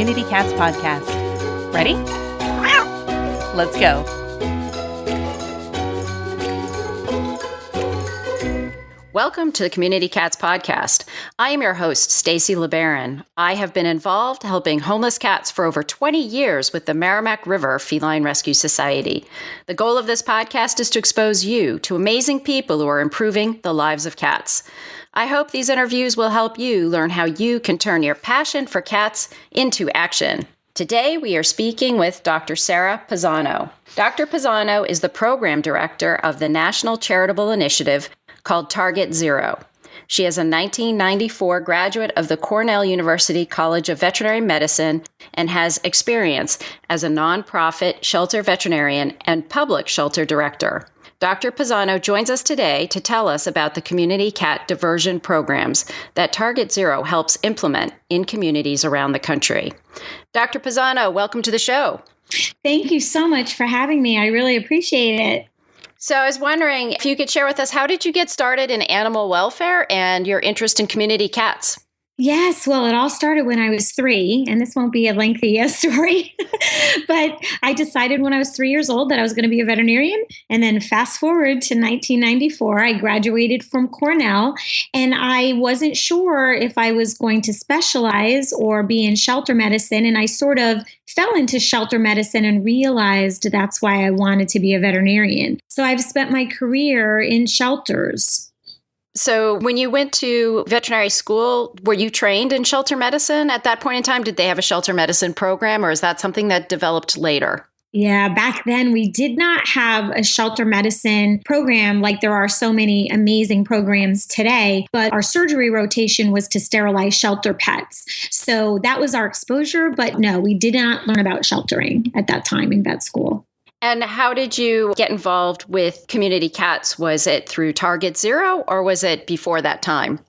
Community Cats podcast. Ready? Let's go. Welcome to the Community Cats podcast. I am your host, Stacy LeBaron. I have been involved helping homeless cats for over 20 years with the Merrimack River Feline Rescue Society. The goal of this podcast is to expose you to amazing people who are improving the lives of cats. I hope these interviews will help you learn how you can turn your passion for cats into action. Today, we are speaking with Dr. Sarah Pizano. Dr. Pizano is the program director of the National Charitable Initiative called Target Zero. She is a 1994 graduate of the Cornell University College of Veterinary Medicine and has experience as a nonprofit shelter veterinarian and public shelter director. Dr. Pizano joins us today to tell us about the Community Cat Diversion Programs that Target Zero helps implement in communities around the country. Dr. Pizano, welcome to the show. Thank you so much for having me. I really appreciate it. So I was wondering if you could share with us, how did you get started in animal welfare and your interest in community cats? Yes, well, it all started when I was 3, and this won't be a lengthy story, but I decided when I was 3 years old that I was going to be a veterinarian. And then fast forward to 1994, I graduated from Cornell, and I wasn't sure if I was going to specialize or be in shelter medicine. And I sort of fell into shelter medicine and realized that's why I wanted to be a veterinarian. So I've spent my career in shelters. So when you went to veterinary school, were you trained in shelter medicine at that point in time? Did they have a shelter medicine program, or is that something that developed later? Yeah, back then we did not have a shelter medicine program like there are so many amazing programs today, but our surgery rotation was to sterilize shelter pets. So that was our exposure, but no, we did not learn about sheltering at that time in vet school. And how did you get involved with community cats? Was it through Target Zero or was it before that time?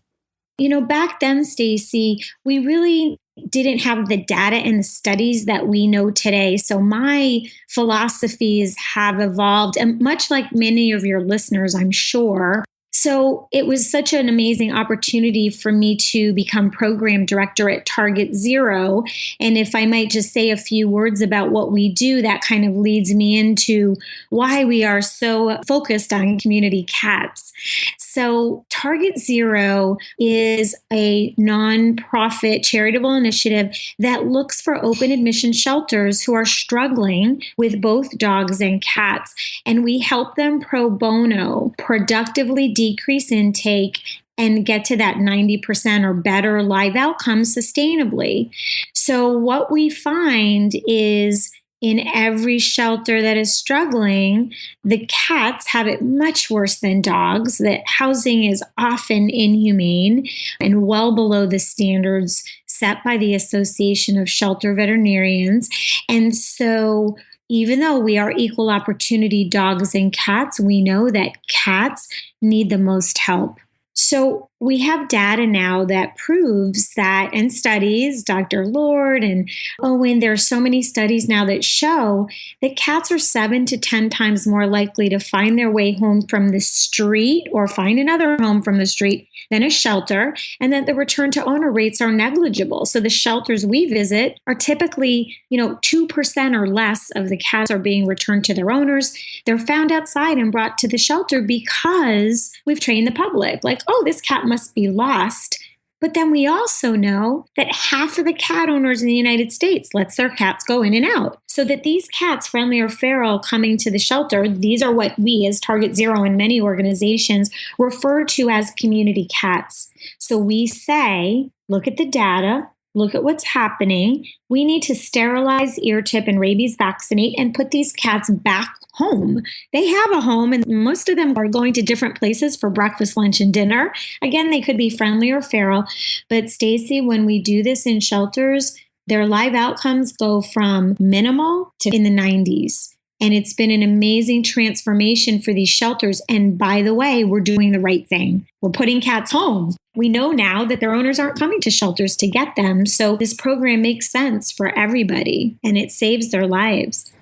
You know, back then, Stacy, we really didn't have the data and the studies that we know today. So my philosophies have evolved, and much like many of your listeners, I'm sure. So it was such an amazing opportunity for me to become program director at Target Zero. And if I might just say a few words about what we do, that kind of leads me into why we are so focused on community cats. So Target Zero is a nonprofit charitable initiative that looks for open admission shelters who are struggling with both dogs and cats. And we help them pro bono productively decrease intake and get to that 90% or better live outcomes sustainably. So what we find is in every shelter that is struggling, the cats have it much worse than dogs. That housing is often inhumane and well below the standards set by the Association of Shelter Veterinarians. And so even though we are equal opportunity dogs and cats, we know that cats need the most help. So we have data now that proves that, and studies, Dr. Lord and Owen, there are so many studies now that show that cats are 7 to 10 times more likely to find their way home from the street or find another home from the street than a shelter, and that the return to owner rates are negligible. So the shelters we visit are typically, 2% or less of the cats are being returned to their owners. They're found outside and brought to the shelter because we've trained the public, like, oh, this cat must be lost. But then we also know that half of the cat owners in the United States lets their cats go in and out. So that these cats, friendly or feral, coming to the shelter, these are what we as Target Zero and many organizations refer to as community cats. So we say, look at the data, look at what's happening. We need to sterilize, ear tip, and rabies vaccinate and put these cats back home. They have a home, and most of them are going to different places for breakfast, lunch, and dinner. Again, they could be friendly or feral. But Stacy, when we do this in shelters, their live outcomes go from minimal to in the 90s. And it's been an amazing transformation for these shelters. And by the way, we're doing the right thing. We're putting cats home. We know now that their owners aren't coming to shelters to get them. So this program makes sense for everybody, and it saves their lives.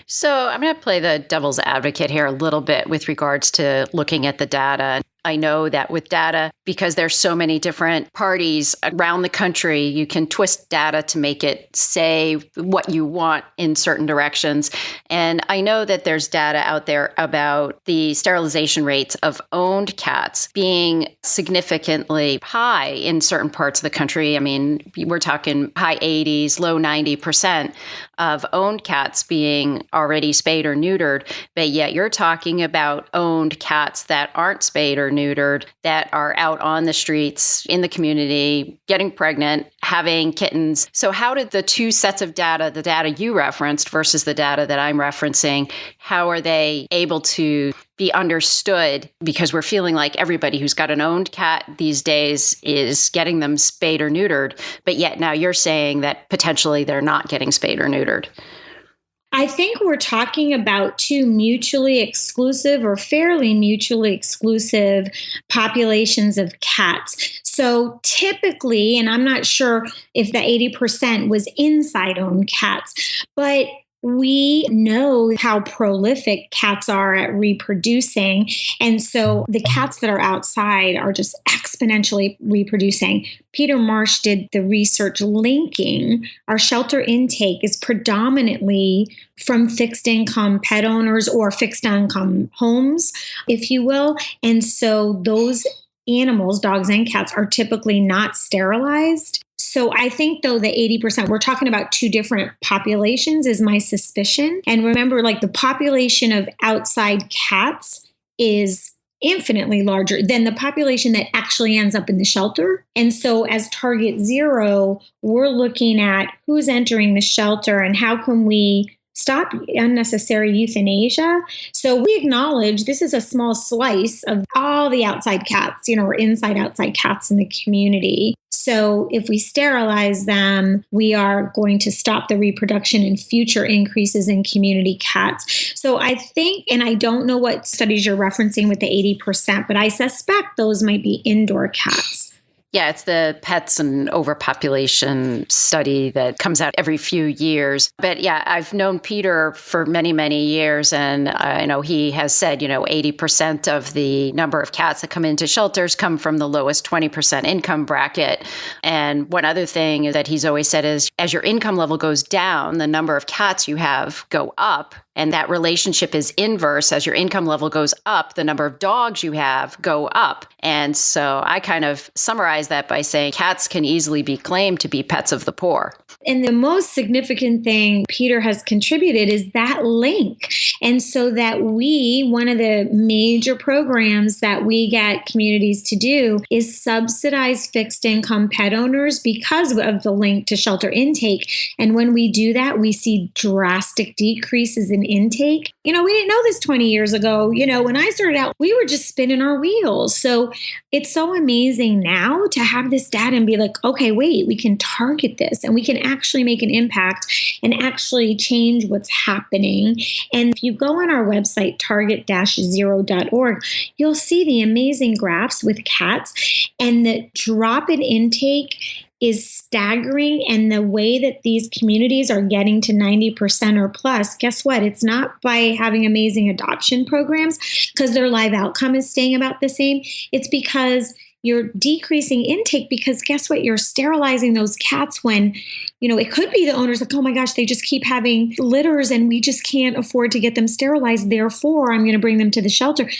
So I'm going to play the devil's advocate here a little bit with regards to looking at the data. I know that with data, because there's so many different parties around the country, you can twist data to make it say what you want in certain directions. And I know that there's data out there about the sterilization rates of owned cats being significantly high in certain parts of the country. I mean, we're talking high 80s, low 90% of owned cats being already spayed or neutered, but yet you're talking about owned cats that aren't spayed or neutered, that are out on the streets, in the community, getting pregnant, having kittens. So how did the two sets of data, the data you referenced versus the data that I'm referencing, how are they able to be understood? Because we're feeling like everybody who's got an owned cat these days is getting them spayed or neutered, but yet now you're saying that potentially they're not getting spayed or neutered. I think we're talking about two mutually exclusive or fairly mutually exclusive populations of cats. So typically, and I'm not sure if the 80% was inside owned cats, but we know how prolific cats are at reproducing. And so the cats that are outside are just exponentially reproducing. Peter Marsh did the research linking our shelter intake is predominantly from fixed income pet owners or fixed income homes, if you will. And so those animals, dogs and cats, are typically not sterilized. So I think, though, the 80%, we're talking about two different populations is my suspicion. And remember, like the population of outside cats is infinitely larger than the population that actually ends up in the shelter. And so as target zero, we're looking at who's entering the shelter and how can we stop unnecessary euthanasia. So we acknowledge this is a small slice of all the outside cats, or inside outside cats in the community. So if we sterilize them, we are going to stop the reproduction and future increases in community cats. So I think, and I don't know what studies you're referencing with the 80%, but I suspect those might be indoor cats. Yeah, it's the pets and overpopulation study that comes out every few years. But yeah, I've known Peter for many, many years. And I know he has said, 80% of the number of cats that come into shelters come from the lowest 20% income bracket. And one other thing that he's always said is as your income level goes down, the number of cats you have go up. And that relationship is inverse. As your income level goes up, the number of dogs you have go up. And so I kind of summarize that by saying cats can easily be claimed to be pets of the poor. And the most significant thing Peter has contributed is that link. And so that one of the major programs that we get communities to do is subsidize fixed income pet owners because of the link to shelter intake. And when we do that, we see drastic decreases in intake. We didn't know this 20 years ago. When I started out, we were just spinning our wheels. So it's so amazing now to have this data and be like, okay, wait, we can target this and we can actually make an impact and actually change what's happening. And if you go on our website, target-zero.org, you'll see the amazing graphs with cats, and the drop in intake is staggering. And the way that these communities are getting to 90% or plus, guess what? It's not by having amazing adoption programs because their live outcome is staying about the same. It's because you're decreasing intake because guess what? You're sterilizing those cats when, it could be the owners like, oh my gosh, they just keep having litters and we just can't afford to get them sterilized. Therefore, I'm going to bring them to the shelter.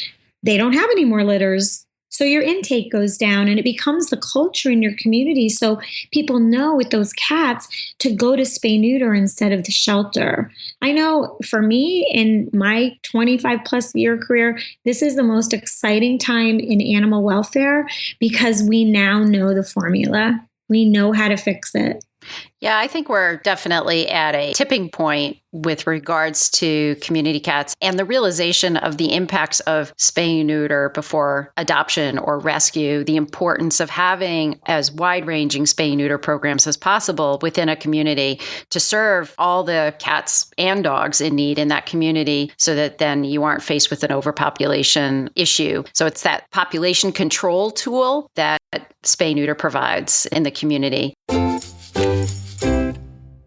They don't have any more litters. So your intake goes down and it becomes the culture in your community. So people know with those cats to go to spay neuter instead of the shelter. I know for me in my 25 plus year career, this is the most exciting time in animal welfare because we now know the formula. We know how to fix it. Yeah, I think we're definitely at a tipping point with regards to community cats and the realization of the impacts of spay and neuter before adoption or rescue, the importance of having as wide-ranging spay and neuter programs as possible within a community to serve all the cats and dogs in need in that community so that then you aren't faced with an overpopulation issue. So it's that population control tool that spay and neuter provides in the community.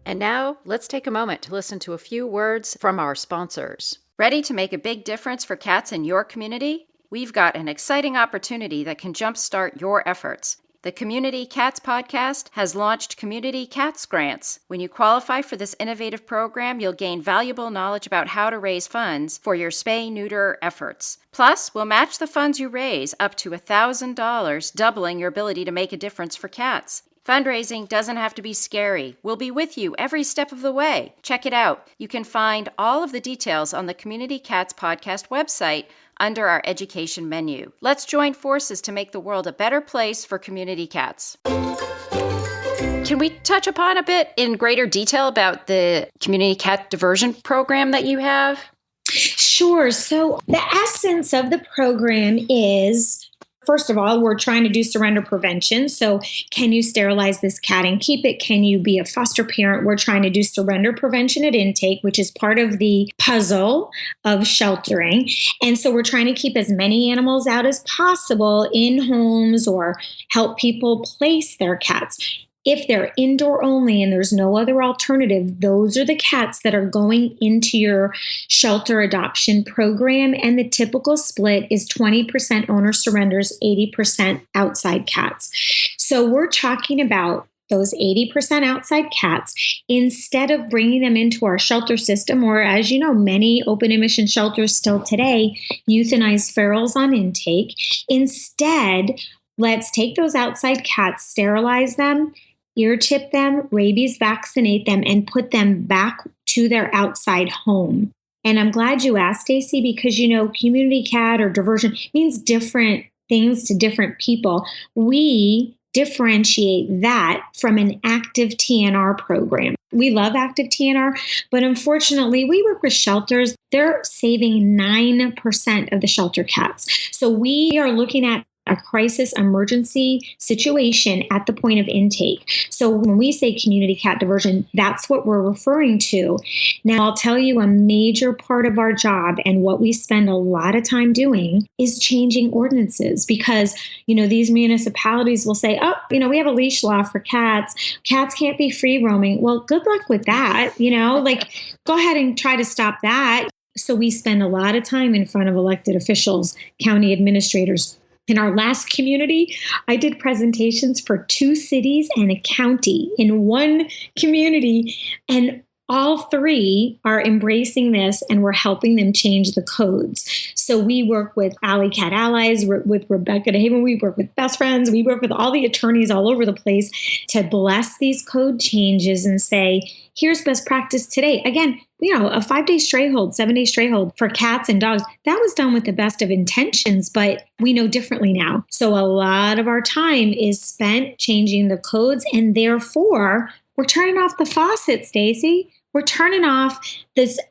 And now, let's take a moment to listen to a few words from our sponsors. Ready to make a big difference for cats in your community? we've got an exciting opportunity that can jumpstart your efforts. The Community Cats podcast has launched Community Cats Grants. When you qualify for this innovative program, you'll gain valuable knowledge about how to raise funds for your spay-neuter efforts. Plus, we'll match the funds you raise up to $1,000, doubling your ability to make a difference for cats. Fundraising doesn't have to be scary. We'll be with you every step of the way. Check it out. You can find all of the details on the Community Cats podcast website under our education menu. Let's join forces to make the world a better place for community cats. Can we touch upon a bit in greater detail about the Community Cat Diversion Program that you have? Sure. So the essence of the program is, first of all, we're trying to do surrender prevention. So can you sterilize this cat and keep it? Can you be a foster parent? We're trying to do surrender prevention at intake, which is part of the puzzle of sheltering. And so we're trying to keep as many animals out as possible in homes or help people place their cats. If they're indoor only and there's no other alternative, those are the cats that are going into your shelter adoption program. And the typical split is 20% owner surrenders, 80% outside cats. So we're talking about those 80% outside cats, instead of bringing them into our shelter system, or as you know, many open admission shelters still today euthanize ferals on intake. Instead, let's take those outside cats, sterilize them, ear tip them, rabies vaccinate them, and put them back to their outside home. And I'm glad you asked, Stacy, because, you know, community cat or diversion means different things to different people. We differentiate that from an active TNR program. We love active TNR, but unfortunately, we work with shelters. They're saving 9% of the shelter cats. So we are looking at a crisis emergency situation at the point of intake. So when we say community cat diversion, that's what we're referring to. Now, I'll tell you, a major part of our job and what we spend a lot of time doing is changing ordinances, because, you know, these municipalities will say, oh, you know, we have a leash law for cats. Cats can't be free roaming. Well, good luck with that. You know, like, go ahead and try to stop that. So we spend a lot of time in front of elected officials, county administrators. In our last community, I did presentations for 2 cities and a county in one community, and all 3 are embracing this, and we're helping them change the codes. So we work with Alley Cat Allies, with Rebecca DeHaven, we work with Best Friends, we work with all the attorneys all over the place to bless these code changes and say, here's best practice today. Again, you know, a 5-day stray hold, 7-day stray hold for cats and dogs, that was done with the best of intentions, but we know differently now. So a lot of our time is spent changing the codes, and therefore we're turning off the faucet, Stacy. We're turning off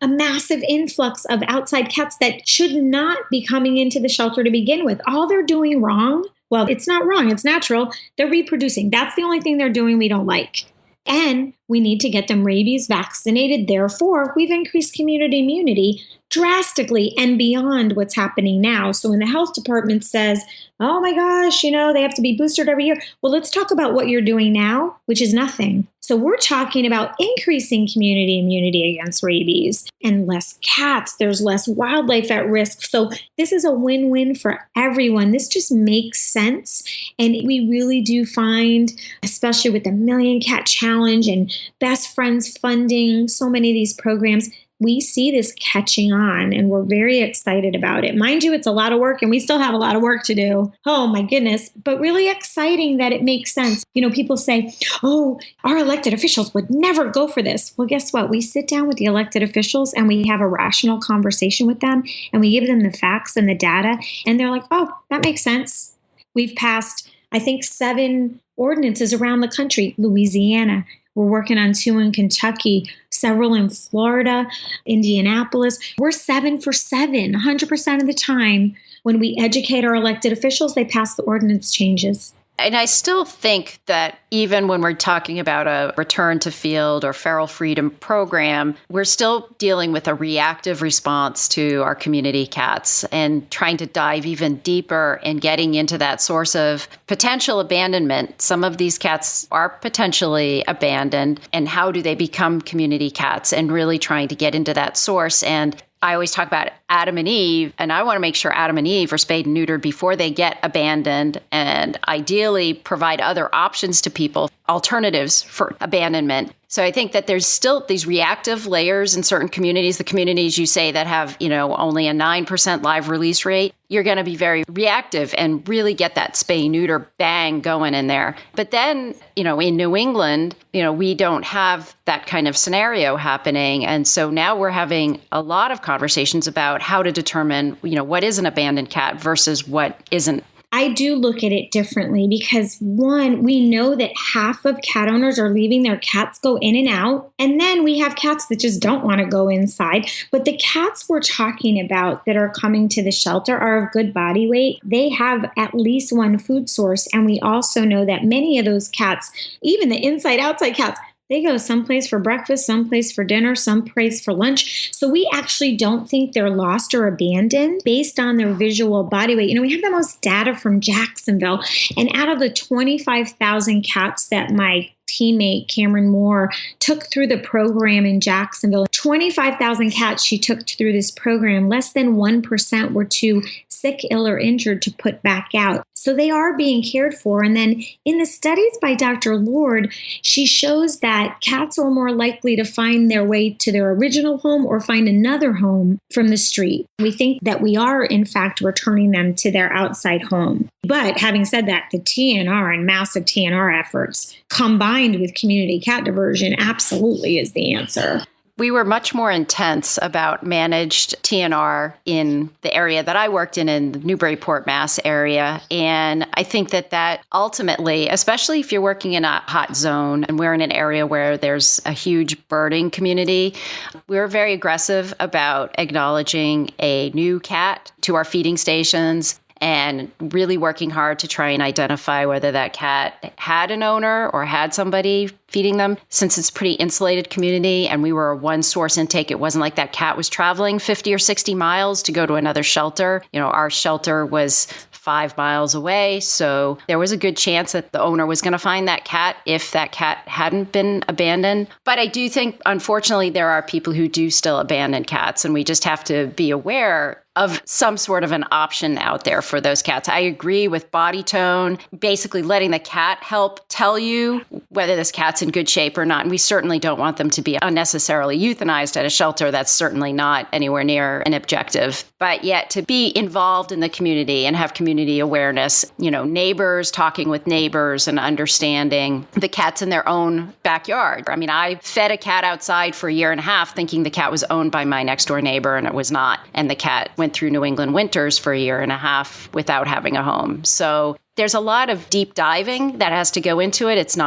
a massive influx of outside cats that should not be coming into the shelter to begin with. All they're doing wrong, well, it's not wrong, it's natural. They're reproducing. That's the only thing they're doing we don't like. And we need to get them rabies vaccinated. Therefore, we've increased community immunity drastically and beyond what's happening now. So when the health department says, oh my gosh, you know, they have to be boosted every year. Well, let's talk about what you're doing now, which is nothing. So we're talking about increasing community immunity against rabies and less cats. There's less wildlife at risk. So this is a win-win for everyone. This just makes sense. And we really do find, especially with the Million Cat Challenge and Best Friends funding, so many of these programs, we see this catching on, and we're very excited about it. Mind you, it's a lot of work, and we still have a lot of work to do. Oh my goodness, but really exciting that it makes sense. You know, people say, oh, our elected officials would never go for this. Well, guess what? We sit down with the elected officials and we have a rational conversation with them, and we give them the facts and the data, and they're like, oh, that makes sense. We've passed, I think, 7 ordinances around the country. Louisiana, we're working on 2 in Kentucky, several in Florida, Indianapolis. We're 7 for 7, 100% of the time. When we educate our elected officials, they pass the ordinance changes. And I still think that even when we're talking about a return to field or feral freedom program, we're still dealing with a reactive response to our community cats and trying to dive even deeper and getting into that source of potential abandonment. Some of these cats are potentially abandoned, and how do they become community cats, and really trying to get into that source. And I always talk about Adam and Eve, and I want to make sure Adam and Eve are spayed and neutered before they get abandoned, and ideally provide other options to people, alternatives for abandonment. So I think that there's still these reactive layers in certain communities, the communities you say that have, only a 9% live release rate. You're going to be very reactive and really get that spay neuter bang going in there. But then, in New England, we don't have that kind of scenario happening. And so now we're having a lot of conversations about how to determine, what is an abandoned cat versus what isn't. I do look at it differently because, one, we know that half of cat owners are leaving their cats go in and out. And then we have cats that just don't want to go inside. But the cats we're talking about that are coming to the shelter are of good body weight. They have at least one food source. And we also know that many of those cats, even the inside-outside cats, they go someplace for breakfast, someplace for dinner, someplace for lunch. So we actually don't think they're lost or abandoned based on their visual body weight. We have the most data from Jacksonville. And out of the 25,000 cats that my teammate Cameron Moore took through the program in Jacksonville, 25,000 cats she took through this program, less than 1% were too sick, ill, or injured to put back out. So they are being cared for. And then in the studies by Dr. Lord, she shows that cats are more likely to find their way to their original home or find another home from the street. We think that we are, in fact, returning them to their outside home. But having said that, the TNR and massive TNR efforts combined with community cat diversion absolutely is the answer. We were much more intense about managed TNR in the area that I worked in the Newburyport, Mass area. And I think that ultimately, especially if you're working in a hot zone and we're in an area where there's a huge birding community, we were very aggressive about acknowledging a new cat to our feeding stations and really working hard to try and identify whether that cat had an owner or had somebody feeding them. Since it's a pretty insulated community and we were a one source intake, it wasn't like that cat was traveling 50 or 60 miles to go to another shelter. Our shelter was 5 miles away. So there was a good chance that the owner was going to find that cat if that cat hadn't been abandoned. But I do think, unfortunately, there are people who do still abandon cats, and we just have to be aware of some sort of an option out there for those cats. I agree with body tone, basically letting the cat help tell you whether this cat's in good shape or not. And we certainly don't want them to be unnecessarily euthanized at a shelter. That's certainly not anywhere near an objective. But yet to be involved in the community and have community awareness, neighbors talking with neighbors and understanding the cats in their own backyard. I mean, I fed a cat outside for a year and a half thinking the cat was owned by my next door neighbor, and it was not. And the cat went through New England winters for a year and a half without having a home. So there's a lot of deep diving that has to go into it.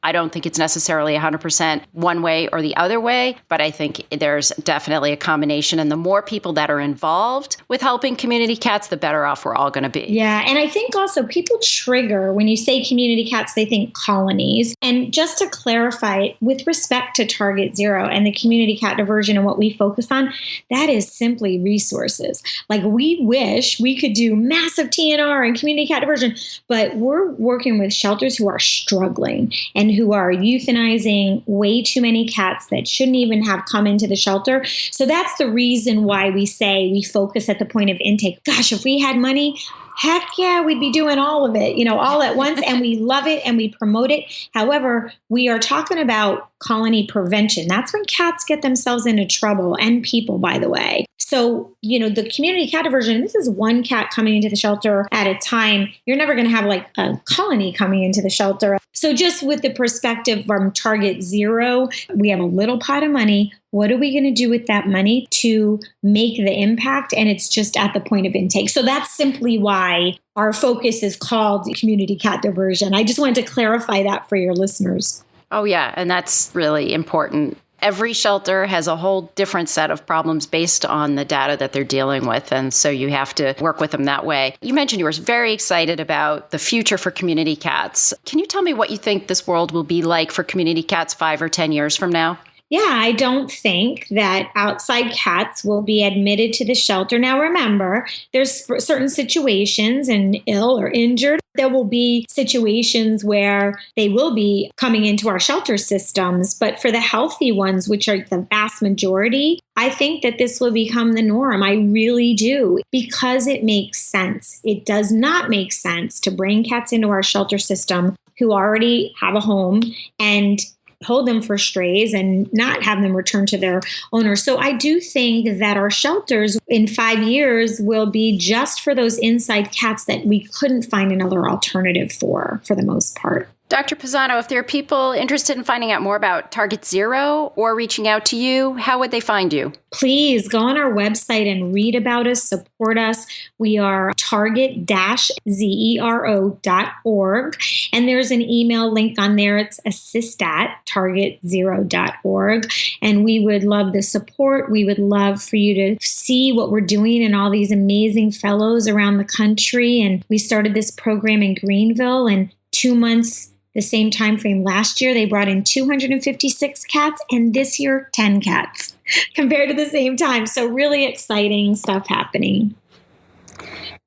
I don't think it's necessarily 100% one way or the other way, but I think there's definitely a combination. And the more people that are involved with helping community cats, the better off we're all going to be. Yeah. And I think also people trigger, when you say community cats, they think colonies. And just to clarify, with respect to Target Zero and the community cat diversion and what we focus on, that is simply resources. Like, we wish we could do massive TNR and community cat diversion, but we're working with shelters who are struggling and who are euthanizing way too many cats that shouldn't even have come into the shelter. So that's the reason why we say we focus at the point of intake. Gosh, if we had money, heck yeah, we'd be doing all of it, all at once. And we love it and we promote it. However, we are talking about colony prevention. That's when cats get themselves into trouble, and people, by the way. So, the community cat diversion, this is one cat coming into the shelter at a time. You're never going to have like a colony coming into the shelter. So just with the perspective from Target Zero, we have a little pot of money. What are we going to do with that money to make the impact? And it's just at the point of intake. So that's simply why our focus is called community cat diversion. I just wanted to clarify that for your listeners. Oh, yeah. And that's really important. Every shelter has a whole different set of problems based on the data that they're dealing with. And so you have to work with them that way. You mentioned you were very excited about the future for community cats. Can you tell me what you think this world will be like for community cats 5 or 10 years from now? Yeah, I don't think that outside cats will be admitted to the shelter. Now, remember, there's certain situations and ill or injured. There will be situations where they will be coming into our shelter systems. But for the healthy ones, which are the vast majority, I think that this will become the norm. I really do, because it makes sense. It does not make sense to bring cats into our shelter system who already have a home and hold them for strays and not have them return to their owners. So I do think that our shelters in 5 years will be just for those inside cats that we couldn't find another alternative for the most part. Dr. Pizano, if there are people interested in finding out more about Target Zero or reaching out to you, how would they find you? Please go on our website and read about us, support us. We are target-zero.org. And there's an email link on there. It's assist@targetzero.org. And we would love the support. We would love for you to see what we're doing and all these amazing fellows around the country. And we started this program in Greenville, and 2 months the same time frame last year, they brought in 256 cats, and this year, 10 cats compared to the same time. So really exciting stuff happening.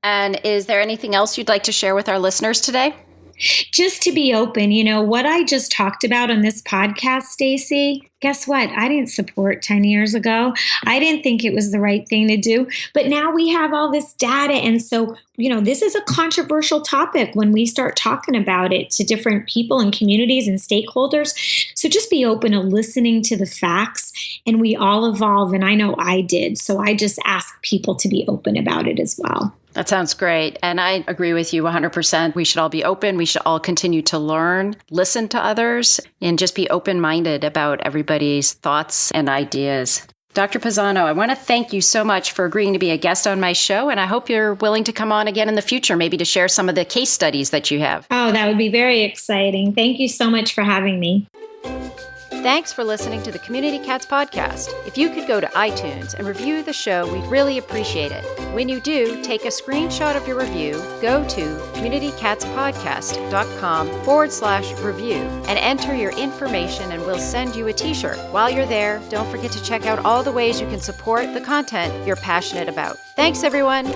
And is there anything else you'd like to share with our listeners today? Just to be open, what I just talked about on this podcast, Stacy, guess what? I didn't support 10 years ago. I didn't think it was the right thing to do. But now we have all this data. And so, this is a controversial topic when we start talking about it to different people and communities and stakeholders. So just be open to listening to the facts, and we all evolve. And I know I did. So I just ask people to be open about it as well. That sounds great. And I agree with you 100%. We should all be open. We should all continue to learn, listen to others, and just be open-minded about everybody's thoughts and ideas. Dr. Pizano, I want to thank you so much for agreeing to be a guest on my show. And I hope you're willing to come on again in the future, maybe to share some of the case studies that you have. Oh, that would be very exciting. Thank you so much for having me. Thanks for listening to the Community Cats podcast. If you could go to iTunes and review the show, we'd really appreciate it. When you do, take a screenshot of your review, go to communitycatspodcast.com/review and enter your information, and we'll send you a t-shirt. While you're there, don't forget to check out all the ways you can support the content you're passionate about. Thanks, everyone.